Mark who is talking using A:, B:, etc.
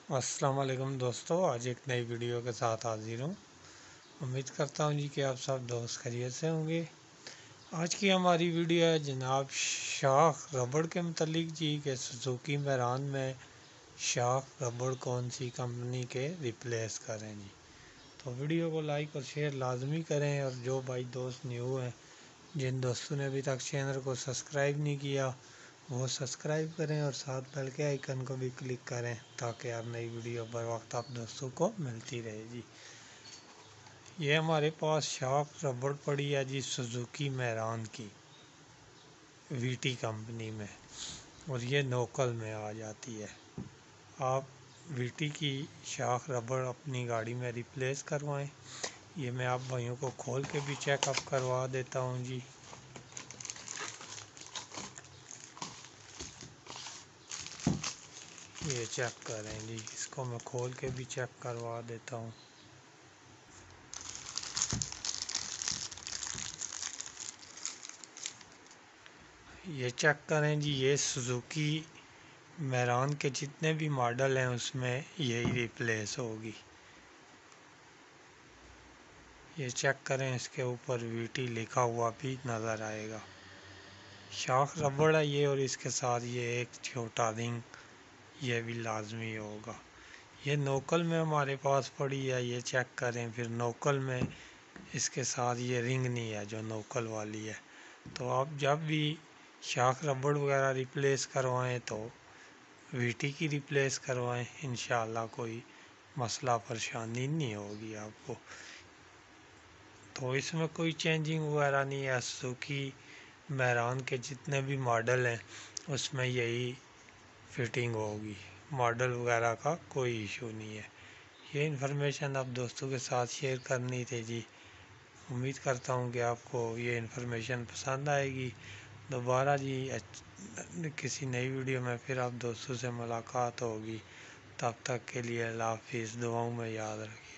A: السلام علیکم دوستو، آج ایک نئی ویڈیو کے ساتھ حاضر ہوں۔ امید کرتا ہوں کہ آپ سب دوست خیریت سے ہوں گے۔ آج کی ہماری ویڈیو ہے جناب شاخ ربڑ کے متعلق کہ سوزوکی میران میں شاخ ربڑ کون سی کمپنی کے ریپلیس کریں تو ویڈیو کو لائک اور شیئر لازمی کریں، اور جو بھائی دوست نیو ہیں، جن دوستوں نے ابھی تک چینل کو سبسکرائب نہیں کیا وہ سبسکرائب کریں اور ساتھ بیل کے آئیکن کو بھی کلک کریں تاکہ ہر نئی ویڈیو بر وقت آپ دوستوں کو ملتی رہے یہ ہمارے پاس شاخ ربڑ پڑی ہے سوزوکی میران کی وی ٹی کمپنی میں، اور یہ نوکل میں آ جاتی ہے۔ آپ وی ٹی کی شاخ ربڑ اپنی گاڑی میں ریپلیس کروائیں۔ یہ میں آپ بھائیوں کو کھول کے بھی چیک اپ کروا دیتا ہوں یہ چیک کریں اس کو میں کھول کے بھی چیک کروا دیتا ہوں۔ یہ چیک کریں یہ سوزوکی میران کے جتنے بھی ماڈل ہیں اس میں یہی ریپلیس ہوگی۔ یہ چیک کریں، اس کے اوپر وی ٹی لکھا ہوا بھی نظر آئے گا۔ شاخ ربڑ ہے یہ، اور اس کے ساتھ یہ ایک چھوٹا رنگ یہ بھی لازمی ہوگا۔ یہ نوکل میں ہمارے پاس پڑی ہے، یہ چیک کریں۔ پھر نوکل میں اس کے ساتھ یہ رنگ نہیں ہے جو نوکل والی ہے، تو آپ جب بھی شاخ ربڑ وغیرہ ریپلیس کروائیں تو وی ٹی کی ریپلیس کروائیں، انشاءاللہ کوئی مسئلہ پریشانی نہیں ہوگی آپ کو۔ تو اس میں کوئی چینجنگ وغیرہ نہیں ہے، سوزوکی میران کے جتنے بھی ماڈل ہیں اس میں یہی فٹنگ ہوگی، ماڈل وغیرہ کا کوئی ایشو نہیں ہے۔ یہ انفارمیشن آپ دوستوں کے ساتھ شیئر کرنی تھی امید کرتا ہوں کہ آپ کو یہ انفارمیشن پسند آئے گی۔ دوبارہ کسی نئی ویڈیو میں پھر آپ دوستوں سے ملاقات ہوگی، تب تک کے لیے اللہ حافظ، دعاؤں میں یاد رکھیے۔